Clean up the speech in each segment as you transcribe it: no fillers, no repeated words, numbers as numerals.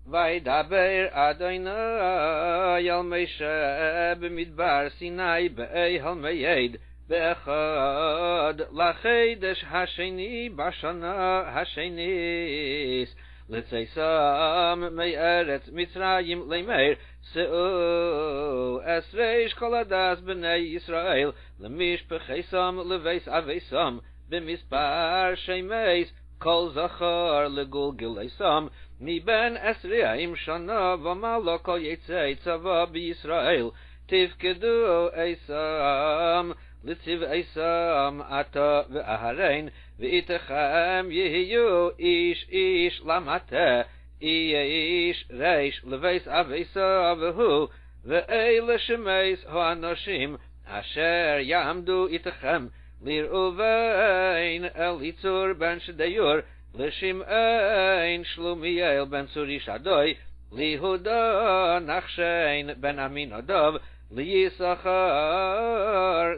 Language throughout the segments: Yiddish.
וידבר אדוני אל משה במדבר סיני באהל מועד באחד לחודש השני בשנה השנית לצאתם מארץ מצרים לאמור שאו אסריש כל הדס בני ישראל למשפחתם לבית אביהם במספר שמייס כל זכר לגולגלתם מבין 20 שנה ומעלה כל יוצאי צבא בישראל תפקדו עשם לצבאיהם אתה ואהרן ואיתכם יהיו איש איש למטה איש ריש לבית אביו והוא ואלה שמייס האנשים אשר יעמדו איתכם לראובן אליצור בן שדיור לשמעון שלומיאל בן צורי שדוי ליהודה נחשן בן עמינדב ליששכר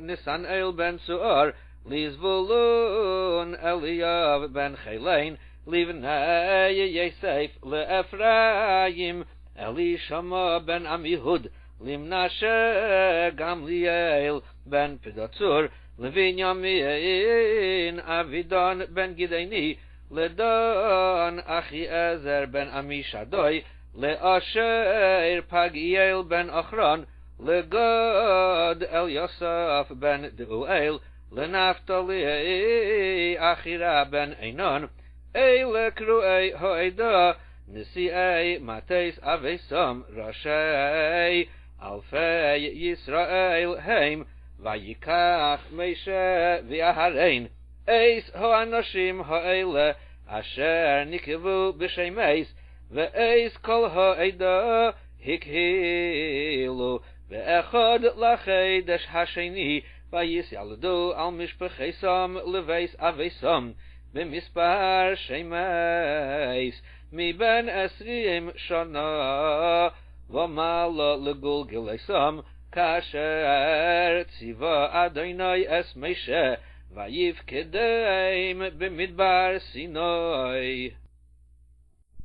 נסנאל בן צוער לזבולון אליאב בן חילין לבני יוסף לאפרים אלישמע בן עמיהוד למנשה גמליאל בן פדצור לבנימין אבידן בן גדעני לדן אחיעזר בן עמישדוי לאשר פגיאל בן אחרון לגד אליוסף בן דואל לנפתלי אחירה בן עינון אלה קרואי העדה נשיאי מטס אביסם ראשי אלפי ישראל הם ויקח משה ואהרן אייס האנשים האלה אשר נקבו בשמייס ואייס כל העדה הקהילו באחד לחודש השני ויסילדו על משפחתם לבית אביהם במספר שמייס מבין 20 שנה ומעלה לגולגלתם כאשר ציווה אדוני אס משה ויפקדם במדבר סיני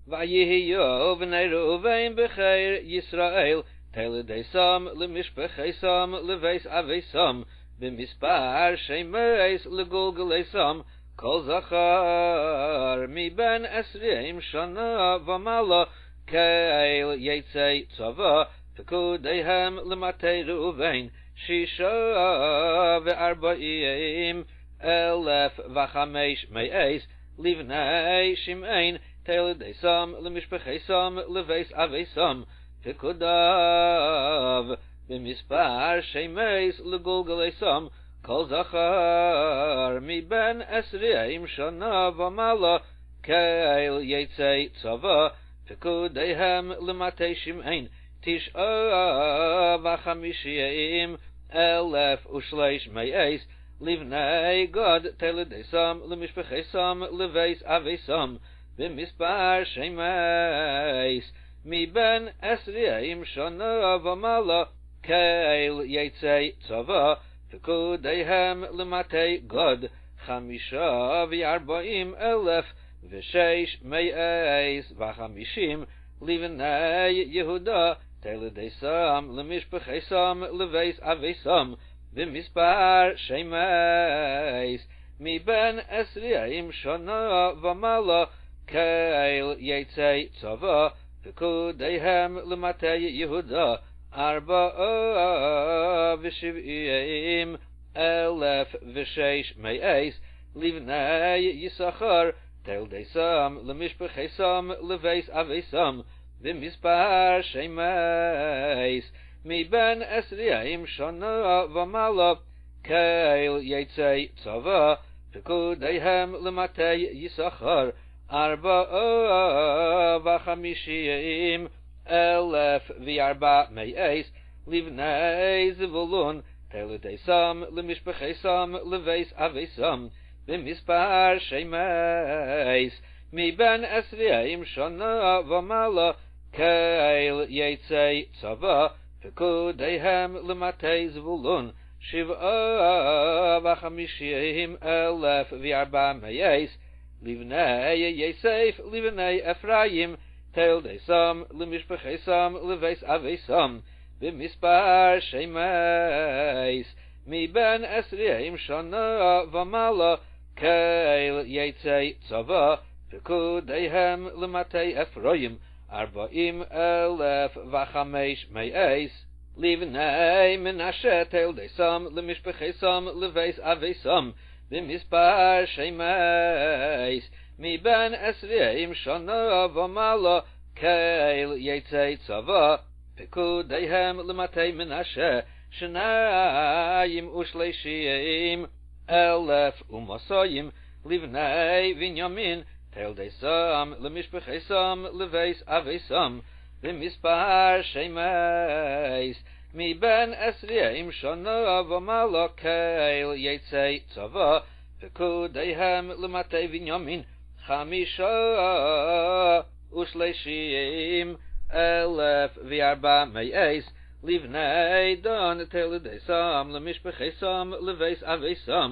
ויהיו בני ראובן בחיל ישראל תלדיסם למשפחתם לבית אביהם במספר שמייס לגולגלתם כל זכר מבין 20 שנה ומעלה כאל יצאי צבא פקודיהם למטה ראובן 46,500 לבני שמעון תלדיסם למשפחתם לבית אביהם פקודיו במספר שמייס לגולגלתם כל זכר מבין 20 שנה ומעלה כאל יצאי צבא פקודיהם למטה שמעון 59,300 לבני גד תלדיסם למשפחתם לבית אביהם במספר שמייס מבין 20 שנה ומעלה כאל יצאי צבא פקודיהם למטה גד 45,650 לבני יהודה תלדיסם למשפחתם לבית אביהם במספר שמייס מבין 20 שנה ומעלה כאל יצאי צבא פקודיהם למטה יהודה 74,600 לבני יששכר תלדיסם למשפחתם לבית אביהם במספר שמייס מבין 20 שנה ומעלה כאל יצאי צבא פקודיהם למטה יששכר 54,400 לבני זבולון תלדיסם למשפחתם לבית אביהם במספר שמייס מבין 20 שנה ומעלה כאל יצאי צבא פקודיהם למטה זבולון 57,400 לבני יוסף לבני אפרים Teldesam lemishpechesam leveis avesam b'mispar shemeis miben esriim shana v'mala keil yetzei tzava pekudeihem lematei Ephraim 40,000 v'chamesh me'eis Livnei Menashe Teldesam lemishpechesam leveis avesam b'mispar shemeis miben esriim shana v'mala keil yetzei tzava pekudeihem lematei Menashe Shnayim u'shleishim 1,000 u'masayim livnei Binyamin Teldesam lemishpechesam leveis avesam b'mispar shemeis miben esriim shana v'mala keil yetzei tzava pekudeihem lematei Binyamin 5 u'shleishim 1,400 livnei Dan Teldesam lemishpechesam leveis avesam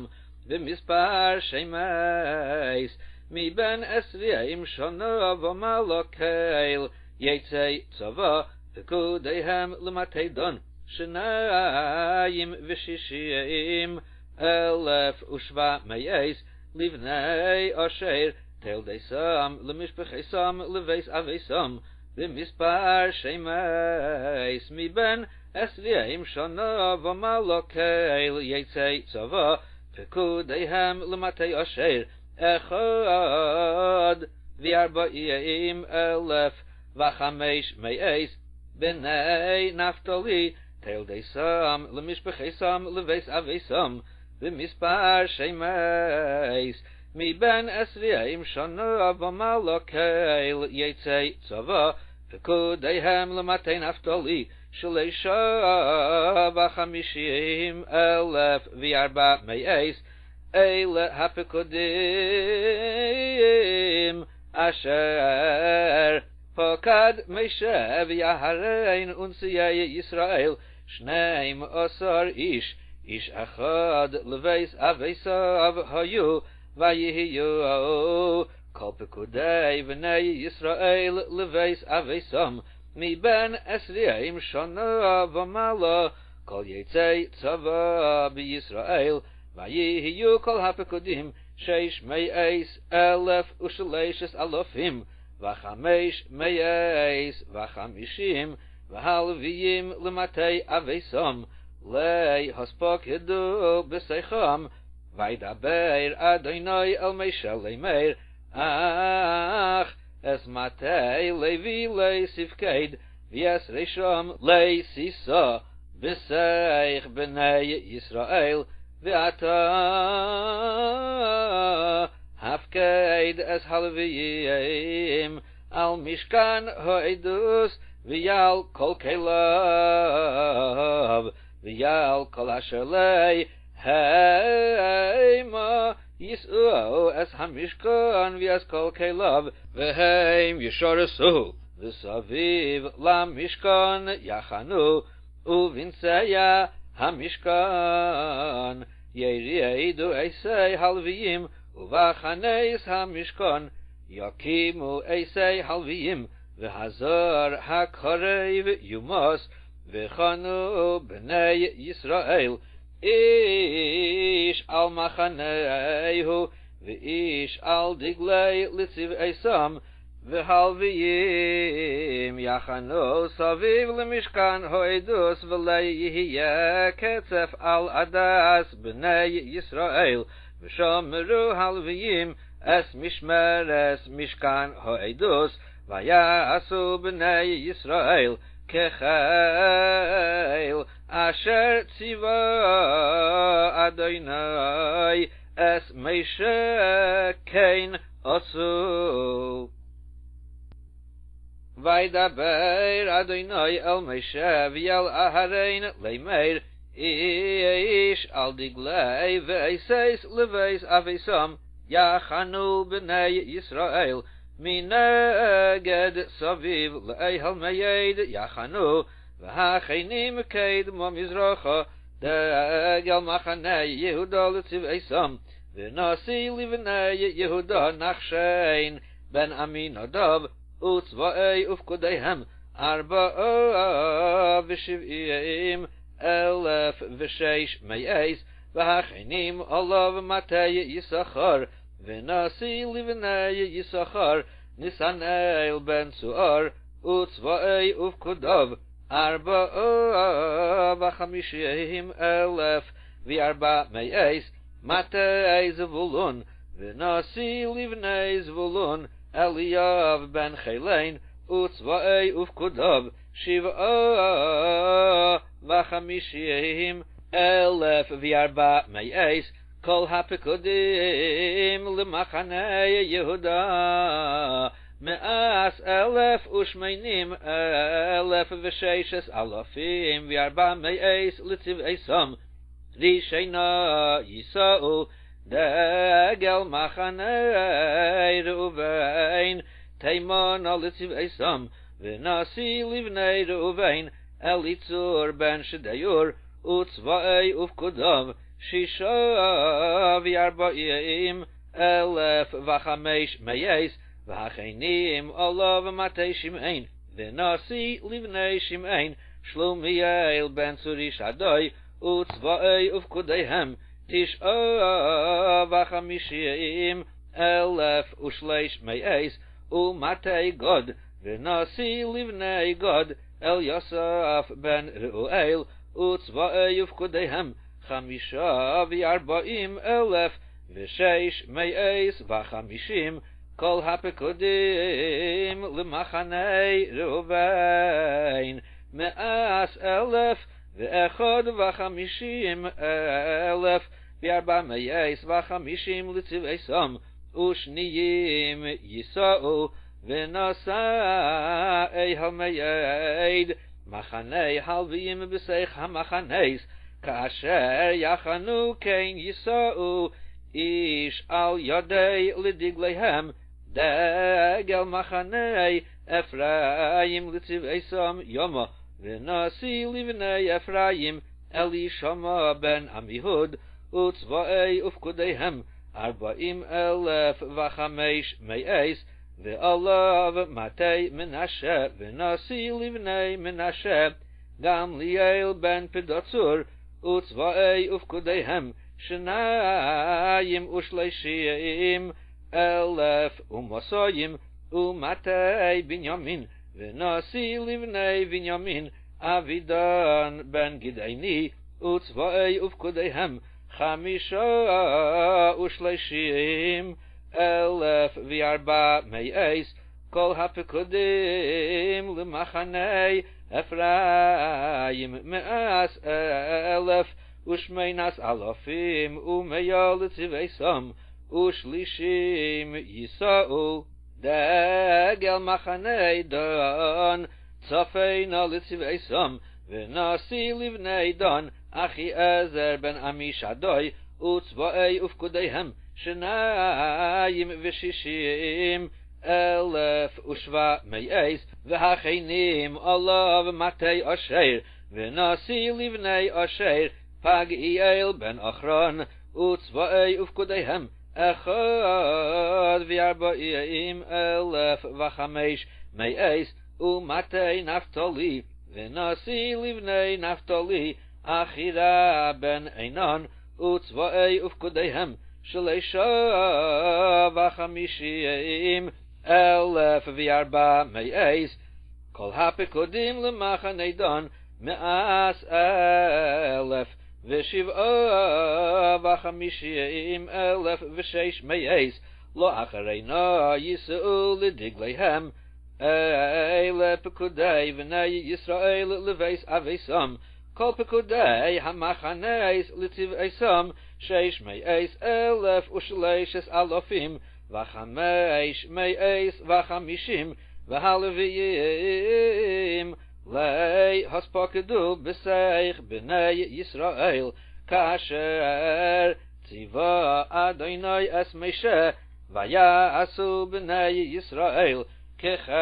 b'mispar shemeis miben esriim shana v'mala keil yetzei tzava pekudeihem lematei Dan Shnayim v'shishim 1,700 livnei Asher Teldesam lemishpechesam leveis avesam b'mispar shemeis miben esriim shana v'mala keil yetzei tzava pekudeihem lematei Asher 1,440 v'chamesh b'nei Naftali Teldesam lemishpechesam leveis avesam b'mispar shemeis miben esriim shana v'mala keil yetzei tzava pekudeihem lematei Naftali 53,400 Eile hapekudim asher pokad Moshe v'yaharein unsiyei Yisrael 12 ish echad leveis avesav hayu vayihiyu kol pekudei v'nei Yisrael leveis avesam miben esriim shana v'mala kol yetzei tzava b'Yisrael Vayihiyu kol hapekudim 600,000 u'shleishes alofim v'chamesh v'hamishim v'halviyim lematei avesam lei hospokedu b'seicham vaydaber Adonai el Moshe leimer ach es matei levi lei sifkeid v'es resham lei sisa b'seich b'nei Yisrael Ve'ata hafkeid es halviyim al mishkan ho'edus v'yal kol kelav v'yal kol asher lei heima yis'u es hamishkan v'yas kol kelav v'heim yishoresu v'saviv lam mishkan yachanu u'vinseya hamishkan Yeridu eisei halviyim uvachaneis hamishkan yakimu eisei halviyim v'hazar hakarev yumas v'chanu b'nei Yisrael ish al machanehu v'ish al diglei litziv eisam v'halviyim yachanu saviv lemishkan ho'edus v'lei yihiyeh ketzef al adas b'nei Yisrael v'shomeru halviyim es mishmeres mishkan ho'edus v'yasu b'nei Yisrael kecheil asher tziva Adonai es Moshe kein osu Vaydaber Adonai el Moshe v'yal Aharon leimer ish al diglei ve'eseis leveis avesam yachanu b'nei Yisrael mineged saviv le'ehal meyed yachanu v'hachenim keid mo mizracha degel machanei Yehuda letziv esam v'nasi livnei Yehuda nachshein ben Aminadav וצבאי ופקודיהם 74,600 והכינים עליו מטה יששכר ונשיא לבני יששכר נסנאל בן צוער וצבאי ופקודיו 54,400 מטה זבולון ונשיא לבני זבולון אליאב בן חילין וצבאי ופקודיו 57,400 כל הפקודים למחנה יהודה 180,600 לצבאי סם רישינה יישאו דגל מחנה ראובן תימנה לצבאי סם ונשיא לבני ראובן אליצור בן שדיור וצבאי ופקודיו 46,500 והכינים עליו מטה שמעון ונשיא לבני שמעון שלומיאל בן צורי שדוי וצבאי ופקודיהם 59,300 ומטה גוד ונשיא לבני גוד אליוסף בן ראואל וצבאי ופקודיהם 45,650 כל הפקודים למחנה ראובן 151,450 לצבאי סם ושניים יישאו ונשאי המייד מחנה הלוויים בסך המחנס כאשר יחנו כן יישאו איש על ידי לדגליהם דגל מחנה אפרים לצבאי סם יומו ונשיא לבני אפרים אלישמע בן עמיהוד וצבאי ופקודיהם 40,500 ועליו מטה מנשה ונשיא לבני מנשה גמליאל בן פדצור וצבאי ופקודיהם 32,200 ומטה בנימין ונשיא לבני בנימין אבידן בן גדעיני וצבאי ופקודיהם 35,400 כל הפקודים למחנה אפרים 118,100 לצבאי סם ושלישים יישאו דגל מחנה דן צפנה לצבאי סם ונשיא לבני דן אחיעזר בן עמישדוי וצבאי ופקודיהם 62,700 והכינים עליו מטה אשר ונשיא לבני אשר פגעיאל בן אחרון וצבאי ופקודיהם 41,500 ומטה נפתלי ונשיא לבני נפתלי אחירה בן עינן וצבאי ופקודיהם 53,400 כל הפקודים למחנה דן 150,600 לא אחרינה יישאו לדגליהם אלה פקודי בני ישראל לבייס אביסם כל פקודי המחנס לצבאי סם 600,550 והלוויים להספקדו בסך בני ישראל כאשר ציווה אדוני את משה ויעשו בני ישראל כחיל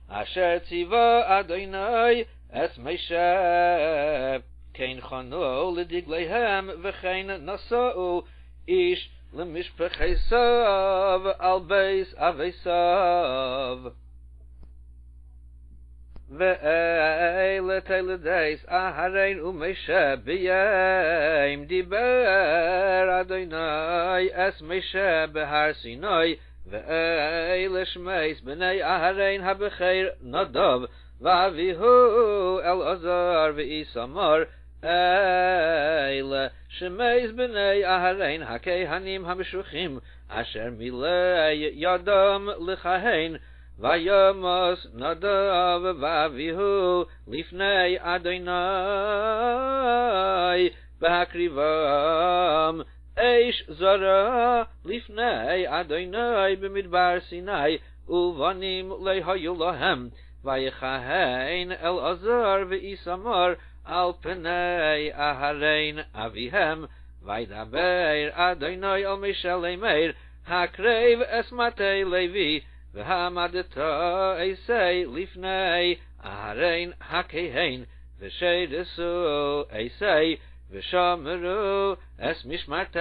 אשר ציווה אדוני את משה כן חנו לדגליהם וכן נשאו איש למשפחייסוב על בייס אבייסוב ואלה תלדייס אהרן ומשה ביים דיבר אדוני אס משה בהר סיני ואלה שמייס בני אהרן הבכיר נדב ואביהו אלעזר ואיתמר אלה שמייס בני אהרן הכהנים המשוחים אשר מילא ידם לכהן וימוס נדב ואביהו לפני אדוני בהקריבם אש זרה לפני אדוני במדבר סיני ובנים לא היו להם ויכהן אלעזר ואיתמר על פני אהרן אביהם וידבר אדוני אל משה לאמר הקרב אס מטה לוי והעמדת עשי לפני אהרן הכהן ושרסו עשי ושמרו אס משמרתי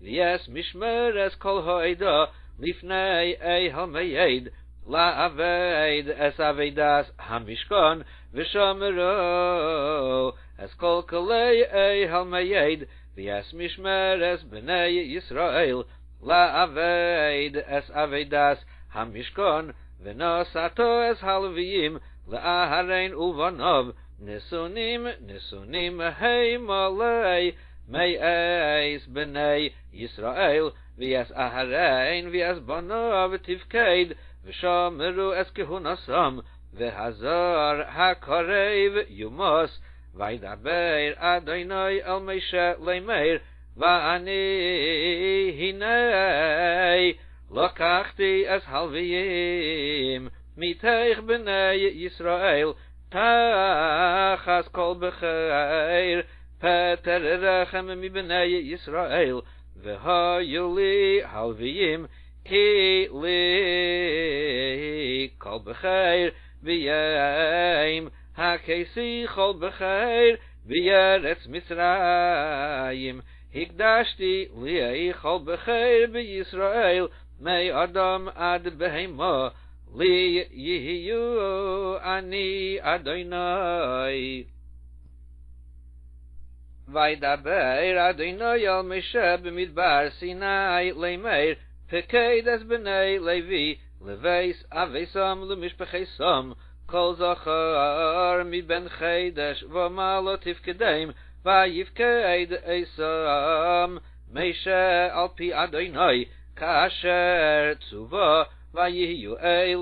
ויש משמר אס כל העדה לפני המועד לעבד אס עבודת המשכן ושמרו אס כל כלי המועד ויש משמר אס בני ישראל לעבד אס עבודת המשכן ונשאתו אס הלוויים לאהרן ובניו נשונים הם עלי מאס בני ישראל ויש אהרן ויש בניו תפקד ושמרו אס כהונתם והזר הקרב יומוס וידבר אדוני אל משה לאמר ואני הנה לקחתי אס הלוויים מתוך בני ישראל תחס כל בחיר פטר רחם מבני ישראל והיו לי הלוויים כי לי כל בחיר ביים הכיסי כל בחיר בארץ מצרים הקדשתי לי כל בחיר בישראל מאדם עד בהמה לי יהיו אני אדוני וידבר אדוני אל משה במדבר סיני לאמר פקד אס בני לוי לבייס אבייסם למשפחייסם כל זכר מבין חידש ומעלה תפקדם ויפקד אסם משה על פי אדוני כאשר צווה ויהיו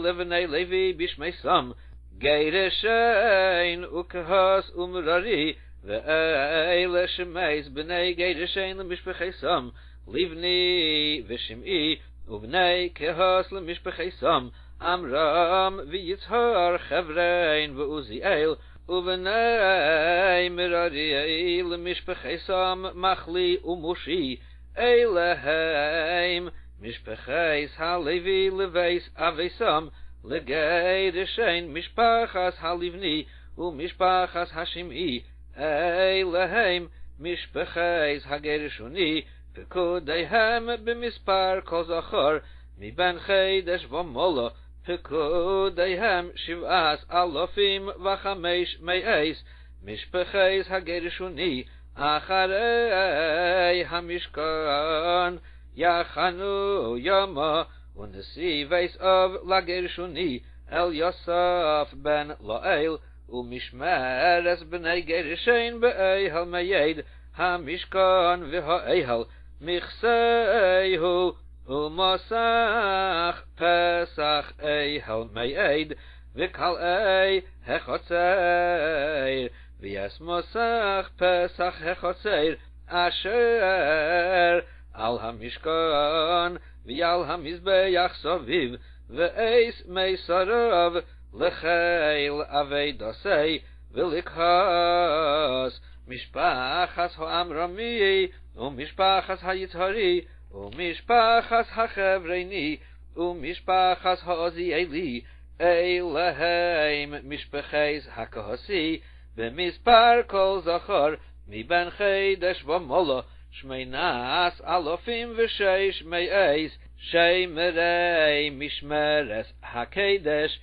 לבני לוי בשמייסם גרשן וכהס ומררי ואלה שמייס בני גרשן למשפחייסם לבני ושמעי ובני כהס למשפחייסם עמרם ויצהר חברין ועוזיאל ובני מררי למשפחייסם מחלי ומושי אלהם משפחייס הלוי לבייס אבייסם לגרשן משפחס הלבני ומשפחס השמעי אלהם משפחייס הגרשוני פקודיהם במספר כל זכר מבין חידש ומולה פקודיהם 7,500 משפחייס הגרשוני אחרי המשכן יחנו ימה ונשיא ויסאב לגרשוני אל יוסף בן לאל ומשמרס בני גרשן באיהל מייד המשכן והאיהל מכסהו ומסך פסח איהל מייד וקלעי החצר ויש מסך פסח החצר אשר על המשכן ועל המזבח סביב ואיס מסרב לחיל עבודתו ולכהס משפחת העמרמי ומשפחת היצהרי ומשפחת החבריני ומשפחת העוזיאלי אלהם משפחת הכהסי במספר כל זכר מבין חידש ומולה שמייnas אלופים ושש מייס שמרי משמרס הקדש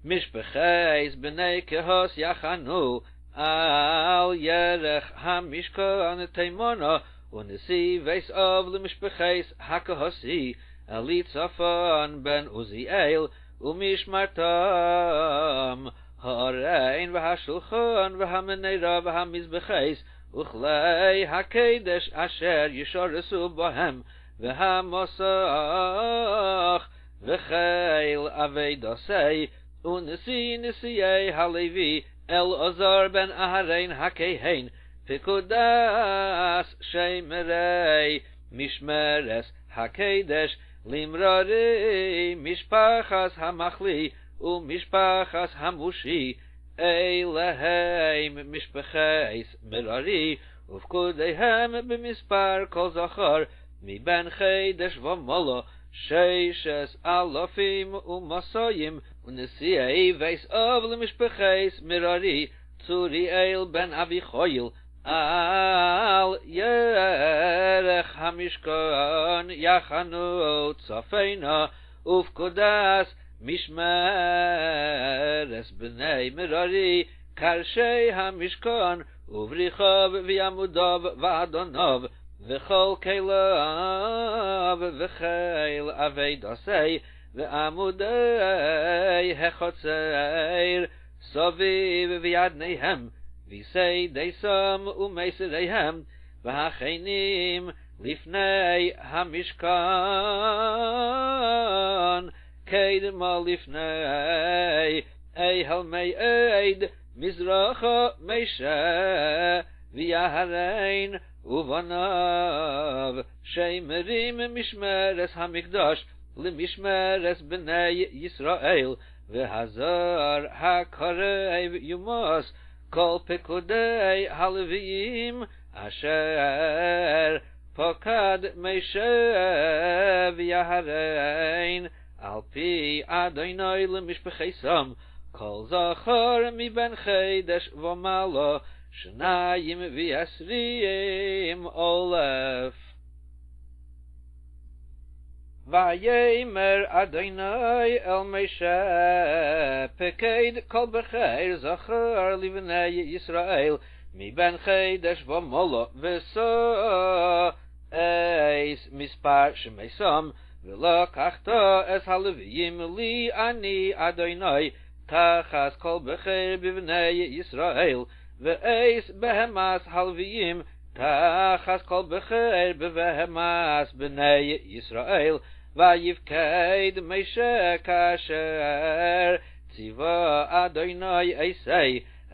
משפחייס בני כהוס יחנו על ירך המשכן תימונו ונסיבייס אוב למשפחייס הכהוסי אלי צפון בן עוזיאל ומשמרתם הריין והשולחן והמנרה והמזבחייס וכלי הקדש אשר ישורסו בהם והמוסך וחיל אבידוסי נשיאי הלוי אלעזר בן אהרן הכהן פקודס שמרי משמרס הקדש למררי משפחס המחלי ומשפחס המושי אליהם משפחס מררי ופקודיהם במספר כל זכר מבין חידש ומולו ששס אלופים ומסויים ונשיאי וייס אוב למשפחס מררי צוריאל בן אביחויל על ירך המשכן יחנו צפנה ופקודס משמרס בני מררי קרשי המשכן ובריחוב ויעמודוב ואדוניו וכל כליו וחיל אבידוסי ועמודי החוצר סביב וידניהם ויסי סום ומסריהם והחיינים לפני המשכן קדמה לפני הלמי עד מזרחה מישה ויהרין ובניו שמרים משמרס המקדש למשמרס בני ישראל והזר הקרב יומוס כל פקודי הלוויים אשר פקד מישה ויהרין על פי אדוני למשפחסם כל זכר מבין חידש ומעלה 22,000 ויאמר אדוני אל משה פקד כל בחיר זכר לבני ישראל מבין חידש ומעלה ושאיס מספר שמסם ולקחת את הלוויים לי אני אדוני תחת כל בחיר בבני ישראל ואיס בהמס הלוויים תחת כל בחיר בבהמס בני ישראל ויפקד משה כאשר ציווה אדוני עשה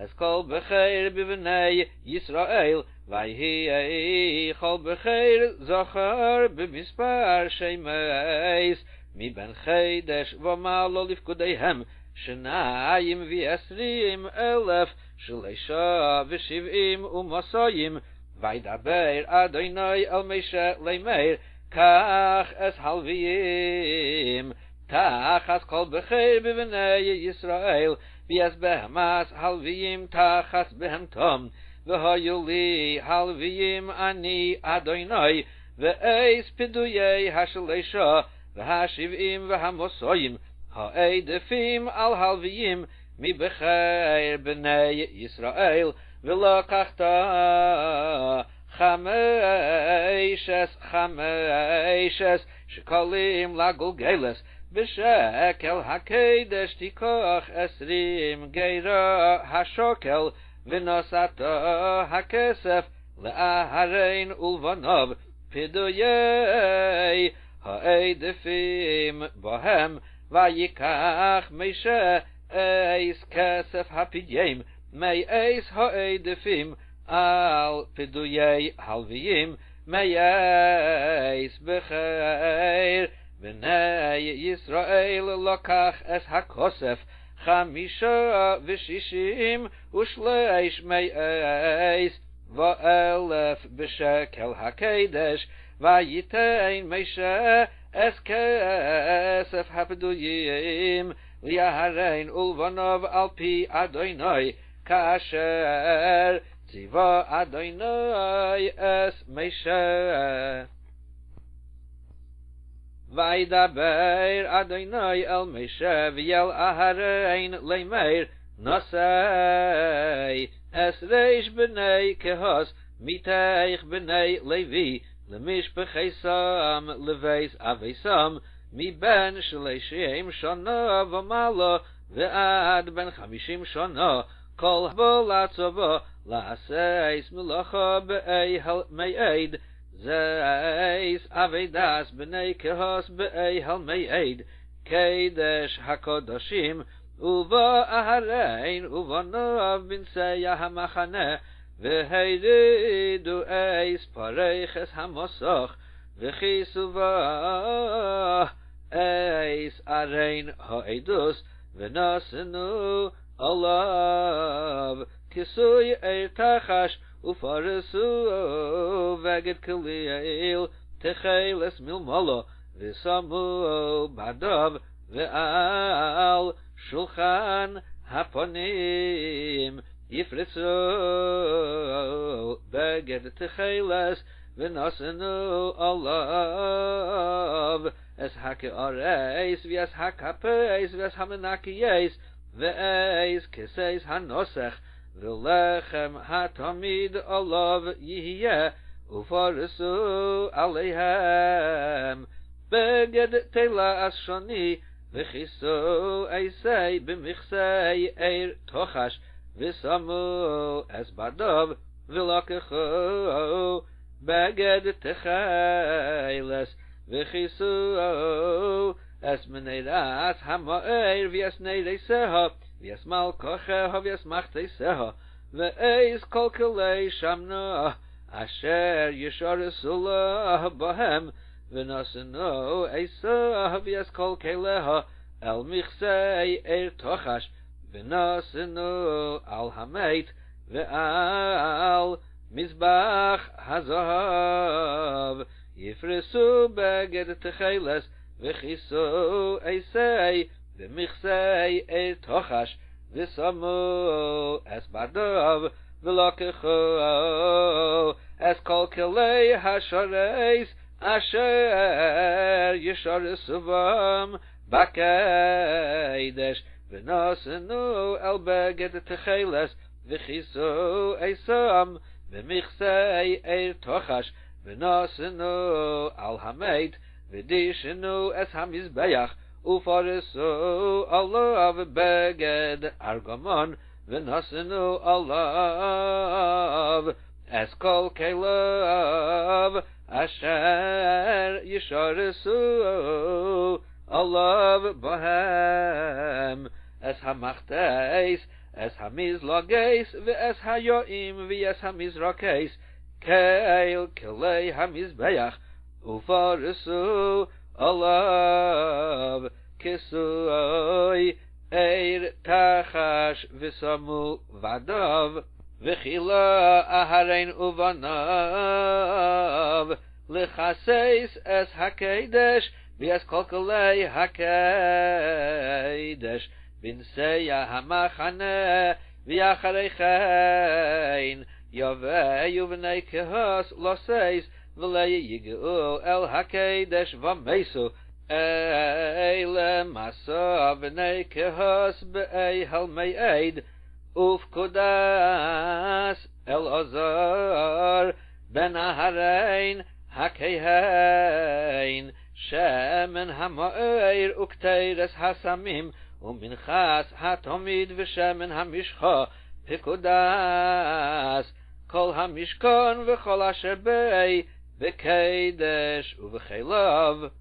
את כל בחיר בבני ישראל ויהי כל בחיר זכר במספר שמייס מבין חידש ומעלה לפקודיהם 22,000 שלושה ושבעים ומסויים וידבר אדוני אל משה לאמר קח את הלוויים תחת כל בחיר בבני ישראל ויעש בהמס הלוויים תחת בהמתם והיו לי הלוויים אני אדוני ואיס פדויי השלושה והשבעים והמסויים העדפים על הלוויים מבחיר בני ישראל ולקחת חמש שקלים לגולגלס בשקל הקדש תיקח 20 גירה השוקל ונוסעת הכסף לאהרן ולבניו פדויי העדפים בהם ויקח משה איס כסף הפדיים מאיס העדפים על פדויי הלוויים מאיס בחיר בני ישראל לקח את הכסף 65 מאיס ואלף בשקל הקדש וייתן משה את כסף הפדויים ליהרן ולבניו על פי אדוני כאשר Tziva Adonai es Moshe. Vaydaber Adonai el Moshe v'yel Aharon lemeir Nasei es reish b'nei Kehos miteich b'nei Levi lemishpechesam leveis avesam mi ben shleishim shana v'malo ve'ad ben 50 shana kol ha'bolatzova la'aseis melacha be'ehel me'ed zeis avedas b'nei Kehos be'ehel me'ed kedesh hakodoshim uva aharein uva nov b'nsei ha'machane v'heididu eis pareiches ha'mosoch v'chisuva eis arein ha'edus v'nosenu alav kisui eir tachash ufarisu v'eged kalil techeles milmolo v'samu badav v'al shulchan haponim yifritzu beged techeles v'nosenu alav es hake areis v'es hakapeis v'es hamenakiyes v'eis kiseis hanosech v'lechem hatamid alav yihye ufarisu aleihem beged telas shoni v'chisu eisei b'michsei eir tochash v'samu es badav v'lakechu beged techeles v'chisu es meneiras ha'ma'er v'yes neireseha v'yes malkocheha v'yes machteseha v'eis kol kelei shamna asher yisharesulah bahem v'nosenu eisah v'yes kol keleha el michsei eir tochash v'nosenu al hameit v'al mizbach hazahav yifresu beged techeles v'chisu eisei v'michsei eir tochash v'samu es badav v'lakechu es kol kelei hashareis asher yisharesuvam bakeidesh v'nosenu el beged techeles v'chisu eisam v'michsei eir tochash v'nosenu al hameit v'dishenu es hamizbeach ufarisu alav beged argamon v'nosenu alav es kol kelav asher yisharesu alav bahem es hamachteis es hamizlageis v'es hayoim v'es hamizrakeis keil kelei hamizbeach ufarisu alav kisui eir tachash v'samu vadav v'chila aharein uvanav lechaseis es hakedesh v'es kol kelei hakedesh b'nseya hamachane v'yachareichein yaveyu v'nei Kehos loseis v'lei yigu el hakedesh v'meisu eile masa v'nei Kehos be'ehel me'ed ufkudas el azar ben aharein hakehein shemen hama'er ukteires hasamim uminchas hatomid v'shemen hamishcha pikudas kol hamishkon v'chol asher bei v'kedesh uv'chelav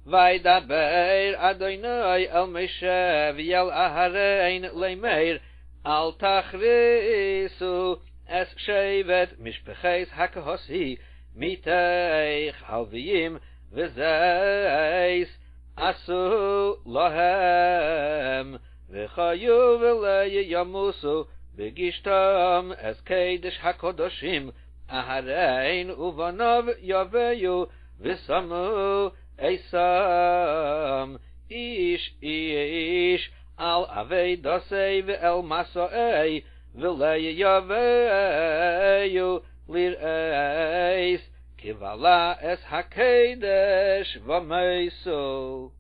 vaydaber Adonai el Moshe v'yel Aharon lemeir al tachrisu es shevet mishpeches hakehosi miteich halviyim v'zeis asu lohem v'chayu v'lei yamusu b'gishtam es kedesh hakodoshim aharein uvanav yaveyu v'samu eisam ish al aveidosei v'el masoei v'lei yaveyu lir'eis kivala es hakedesh v'meiso.